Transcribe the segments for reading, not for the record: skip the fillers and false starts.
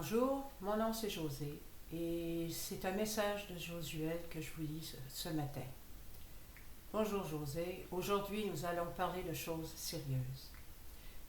Bonjour, mon nom c'est José et c'est un message de Josuel que je vous lis ce matin. Bonjour José, aujourd'hui nous allons parler de choses sérieuses.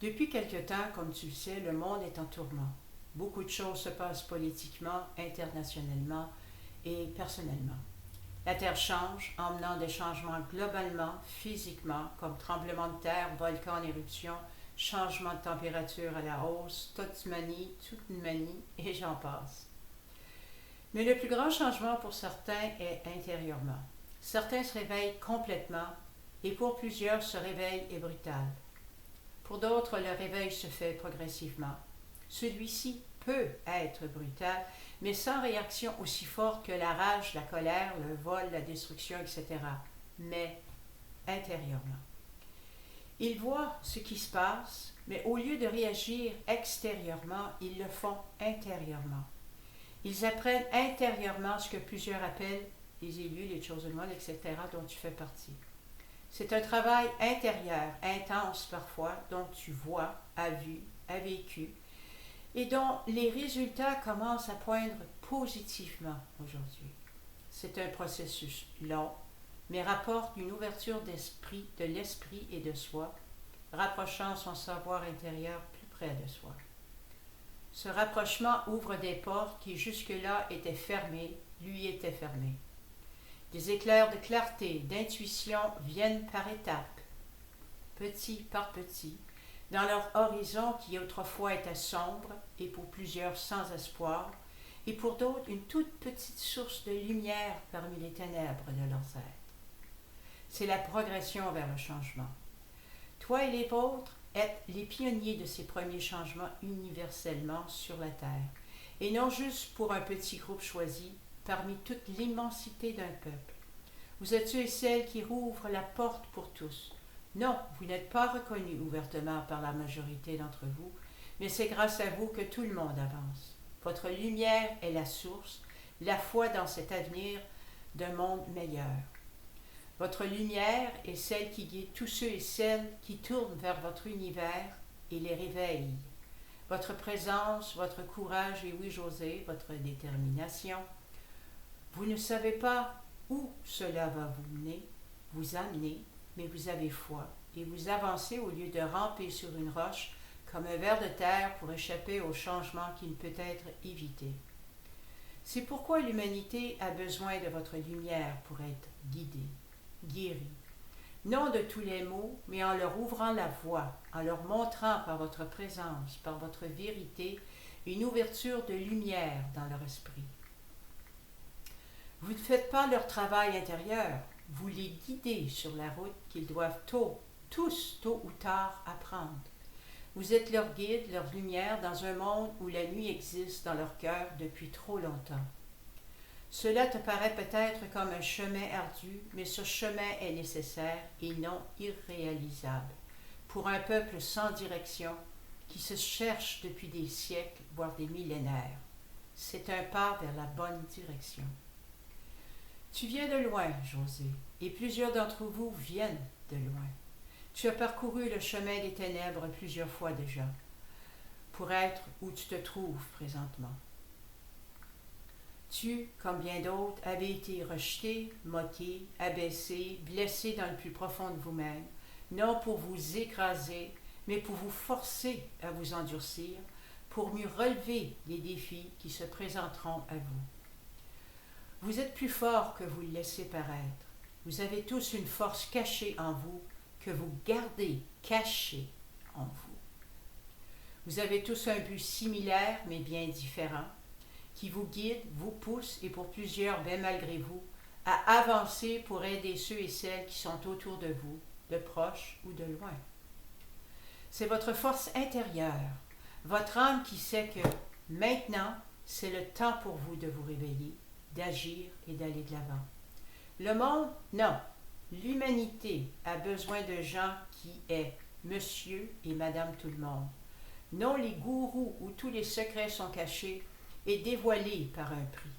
Depuis quelque temps, comme tu le sais, le monde est en tourment. Beaucoup de choses se passent politiquement, internationalement et personnellement. La Terre change, emmenant des changements globalement, physiquement, comme tremblements de terre, volcans en éruption, changement de température à la hausse, tsunami, et j'en passe. Mais le plus grand changement pour certains est intérieurement. Certains se réveillent complètement et pour plusieurs, ce réveil est brutal. Pour d'autres, le réveil se fait progressivement. Celui-ci peut être brutal, mais sans réaction aussi forte que la rage, la colère, le vol, la destruction, etc. Mais intérieurement. Ils voient ce qui se passe, mais au lieu de réagir extérieurement, ils le font intérieurement. Ils apprennent intérieurement ce que plusieurs appellent les élus, les chosen ones, etc., dont tu fais partie. C'est un travail intérieur, intense parfois, dont tu vois, as vu, as vécu, et dont les résultats commencent à poindre positivement aujourd'hui. C'est un processus long, mais rapporte une ouverture d'esprit, de l'esprit et de soi, rapprochant son savoir intérieur plus près de soi. Ce rapprochement ouvre des portes qui jusque-là étaient fermées, lui étaient fermées. Des éclairs de clarté, d'intuition viennent par étapes, petit par petit, dans leur horizon qui autrefois était sombre et pour plusieurs sans espoir, et pour d'autres une toute petite source de lumière parmi les ténèbres de leurs êtres. C'est la progression vers le changement. Toi et les vôtres êtes les pionniers de ces premiers changements universellement sur la Terre, et non juste pour un petit groupe choisi parmi toute l'immensité d'un peuple. Vous êtes ceux et celles qui rouvrent la porte pour tous. Non, vous n'êtes pas reconnus ouvertement par la majorité d'entre vous, mais c'est grâce à vous que tout le monde avance. Votre lumière est la source, la foi dans cet avenir d'un monde meilleur. Votre lumière est celle qui guide tous ceux et celles qui tournent vers votre univers et les réveille. Votre présence, votre courage et oui, José, votre détermination. Vous ne savez pas où cela va vous mener, vous amener, mais vous avez foi et vous avancez au lieu de ramper sur une roche comme un ver de terre pour échapper au changement qui ne peut être évité. C'est pourquoi l'humanité a besoin de votre lumière pour être guidée, guérie. Non de tous les maux, mais en leur ouvrant la voie, en leur montrant par votre présence, par votre vérité, une ouverture de lumière dans leur esprit. Vous ne faites pas leur travail intérieur, vous les guidez sur la route qu'ils doivent tous tôt ou tard apprendre. Vous êtes leur guide, leur lumière dans un monde où la nuit existe dans leur cœur depuis trop longtemps. Cela te paraît peut-être comme un chemin ardu, mais ce chemin est nécessaire et non irréalisable pour un peuple sans direction qui se cherche depuis des siècles, voire des millénaires. C'est un pas vers la bonne direction. Tu viens de loin, José, et plusieurs d'entre vous viennent de loin. Tu as parcouru le chemin des ténèbres plusieurs fois déjà, pour être où tu te trouves présentement. Tu, comme bien d'autres, avez été rejeté, moqué, abaissé, blessé dans le plus profond de vous-même, non pour vous écraser, mais pour vous forcer à vous endurcir, pour mieux relever les défis qui se présenteront à vous. Vous êtes plus fort que vous le laissez paraître. Vous avez tous une force cachée en vous que vous gardez cachée en vous. Vous avez tous un but similaire mais bien différent qui vous guide, vous pousse et pour plusieurs, bien malgré vous, à avancer pour aider ceux et celles qui sont autour de vous, de proche ou de loin. C'est votre force intérieure, votre âme qui sait que maintenant, c'est le temps pour vous de vous réveiller, d'agir et d'aller de l'avant. Le monde, non. L'humanité a besoin de gens qui est monsieur et madame tout le monde. Non les gourous où tous les secrets sont cachés et dévoilés par un prix.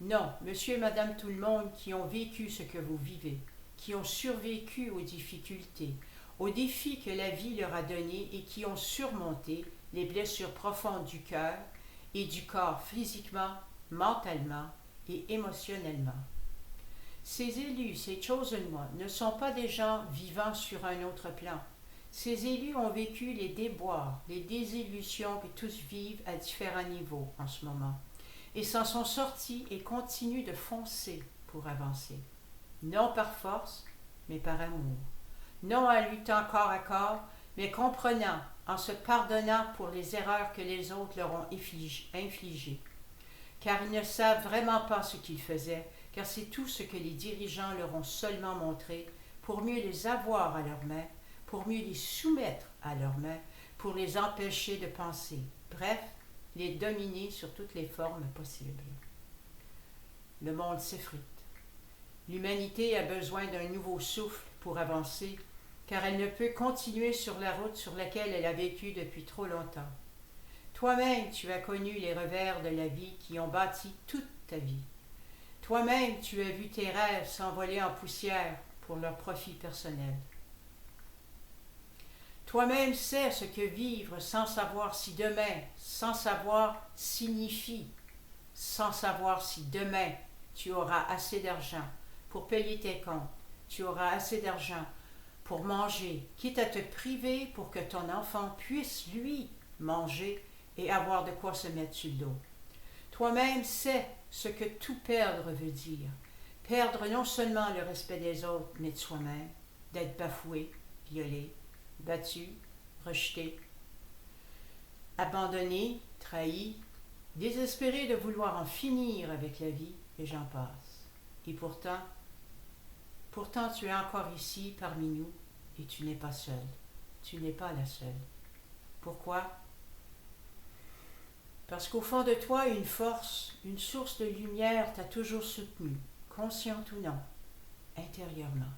Non, monsieur et madame tout le monde qui ont vécu ce que vous vivez, qui ont survécu aux difficultés, aux défis que la vie leur a donnés et qui ont surmonté les blessures profondes du cœur et du corps physiquement, mentalement et émotionnellement. Ces élus, ces chosen ones, ne sont pas des gens vivant sur un autre plan. Ces élus ont vécu les déboires, les désillusions que tous vivent à différents niveaux en ce moment, et s'en sont sortis et continuent de foncer pour avancer. Non par force, mais par amour. Non en luttant corps à corps, mais comprenant, en se pardonnant pour les erreurs que les autres leur ont infligées. Car ils ne savent vraiment pas ce qu'ils faisaient, car c'est tout ce que les dirigeants leur ont seulement montré pour mieux les avoir à leurs mains, pour mieux les soumettre à leurs mains, pour les empêcher de penser. Bref, les dominer sur toutes les formes possibles. Le monde s'effrite. L'humanité a besoin d'un nouveau souffle pour avancer, car elle ne peut continuer sur la route sur laquelle elle a vécu depuis trop longtemps. Toi-même, tu as connu les revers de la vie qui ont bâti toute ta vie. Toi-même, tu as vu tes rêves s'envoler en poussière pour leur profit personnel. Toi-même sais ce que vivre sans savoir si demain, sans savoir signifie, sans savoir si demain tu auras assez d'argent pour payer tes comptes, tu auras assez d'argent pour manger, quitte à te priver pour que ton enfant puisse, lui, manger et avoir de quoi se mettre sur le dos. Toi-même sais ce que tout perdre veut dire. Perdre non seulement le respect des autres, mais de soi-même, d'être bafoué, violé, battu, rejeté, abandonné, trahi, désespéré de vouloir en finir avec la vie, et j'en passe. Et pourtant tu es encore ici parmi nous, et tu n'es pas seul. Tu n'es pas la seule. Pourquoi? Parce qu'au fond de toi, une force, une source de lumière t'a toujours soutenu, consciente ou non, intérieurement.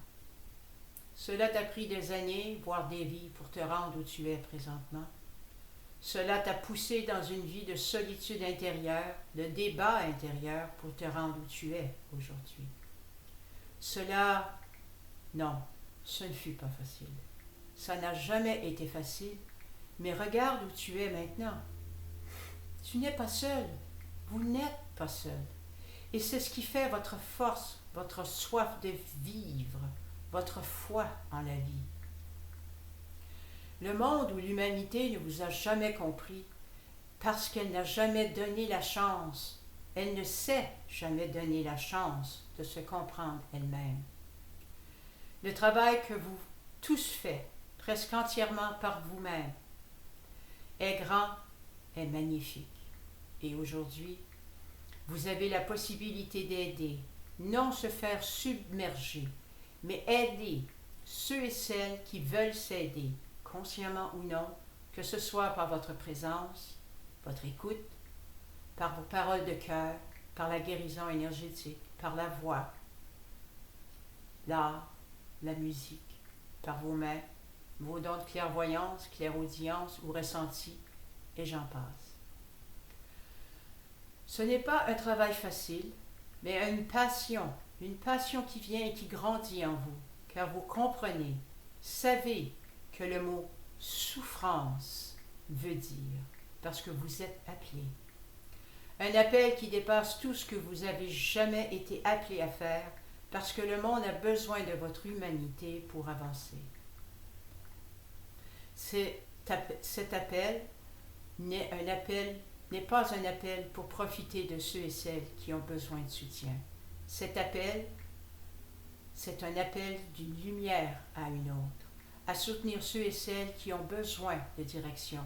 Cela t'a pris des années, voire des vies, pour te rendre où tu es présentement. Cela t'a poussé dans une vie de solitude intérieure, de débat intérieur, pour te rendre où tu es aujourd'hui. Cela, non, ce ne fut pas facile. Ça n'a jamais été facile, mais regarde où tu es maintenant. Tu n'es pas seul, vous n'êtes pas seul. Et c'est ce qui fait votre force, votre soif de vivre, votre foi en la vie. Le monde ou l'humanité ne vous a jamais compris parce qu'elle n'a jamais donné la chance, elle ne sait jamais donner la chance de se comprendre elle-même. Le travail que vous tous faites, presque entièrement par vous-même, est grand, est magnifique. Et aujourd'hui, vous avez la possibilité d'aider, non se faire submerger, mais aider ceux et celles qui veulent s'aider, consciemment ou non, que ce soit par votre présence, votre écoute, par vos paroles de cœur, par la guérison énergétique, par la voix, l'art, la musique, par vos mains, vos dons de clairvoyance, clairaudience ou ressenti, et j'en passe. Ce n'est pas un travail facile, mais une passion qui vient et qui grandit en vous, car vous comprenez, savez que le mot souffrance veut dire, parce que vous êtes appelé. Un appel qui dépasse tout ce que vous avez jamais été appelé à faire, parce que le monde a besoin de votre humanité pour avancer. Cet appel n'est pas un appel pour profiter de ceux et celles qui ont besoin de soutien. Cet appel, c'est un appel d'une lumière à une autre, à soutenir ceux et celles qui ont besoin de direction,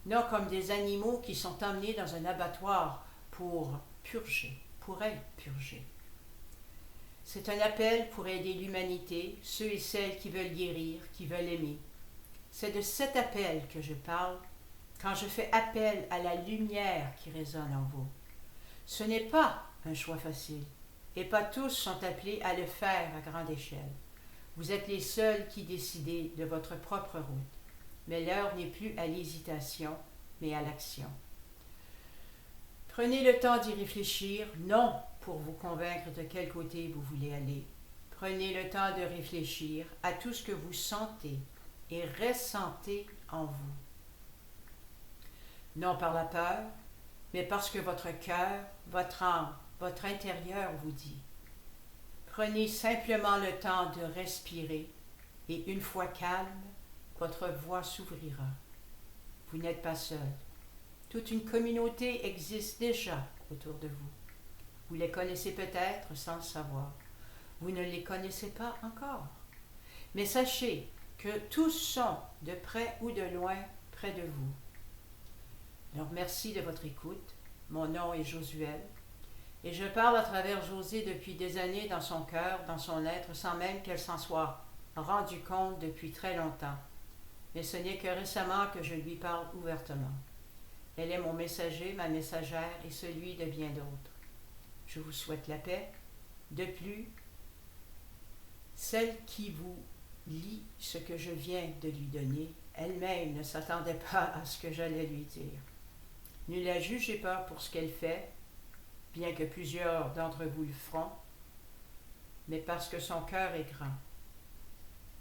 non comme des animaux qui sont emmenés dans un abattoir pour être purgés. C'est un appel pour aider l'humanité, ceux et celles qui veulent guérir, qui veulent aimer. C'est de cet appel que je parle quand je fais appel à la lumière qui résonne en vous. Ce n'est pas un choix facile, et pas tous sont appelés à le faire à grande échelle. Vous êtes les seuls qui décidez de votre propre route, mais l'heure n'est plus à l'hésitation, mais à l'action. Prenez le temps d'y réfléchir, non pour vous convaincre de quel côté vous voulez aller. Prenez le temps de réfléchir à tout ce que vous sentez et ressentez en vous. Non par la peur, mais parce que votre cœur, votre âme, votre intérieur vous dit. Prenez simplement le temps de respirer et une fois calme, votre voix s'ouvrira. Vous n'êtes pas seul. Toute une communauté existe déjà autour de vous. Vous les connaissez peut-être sans le savoir. Vous ne les connaissez pas encore. Mais sachez que tous sont, de près ou de loin, près de vous. Alors merci de votre écoute. Mon nom est Josuel. Et je parle à travers Josée depuis des années dans son cœur, dans son être, sans même qu'elle s'en soit rendue compte depuis très longtemps. Mais ce n'est que récemment que je lui parle ouvertement. Elle est mon messager, ma messagère et celui de bien d'autres. Je vous souhaite la paix. De plus, celle qui vous lit ce que je viens de lui donner, elle-même ne s'attendait pas à ce que j'allais lui dire. Ne la jugez pas pour ce qu'elle fait, bien que plusieurs d'entre vous le feront, mais parce que son cœur est grand.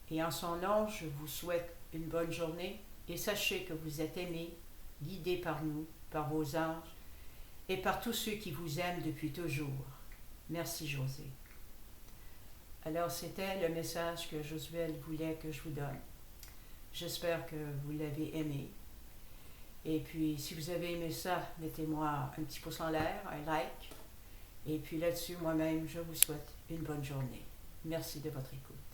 Et en son nom, je vous souhaite une bonne journée et sachez que vous êtes aimés, guidés par nous, par vos anges et par tous ceux qui vous aiment depuis toujours. Merci Josée. Alors c'était le message que Josuel voulait que je vous donne. J'espère que vous l'avez aimé. Et puis, si vous avez aimé ça, mettez-moi un petit pouce en l'air, un like. Et puis là-dessus, moi-même, je vous souhaite une bonne journée. Merci de votre écoute.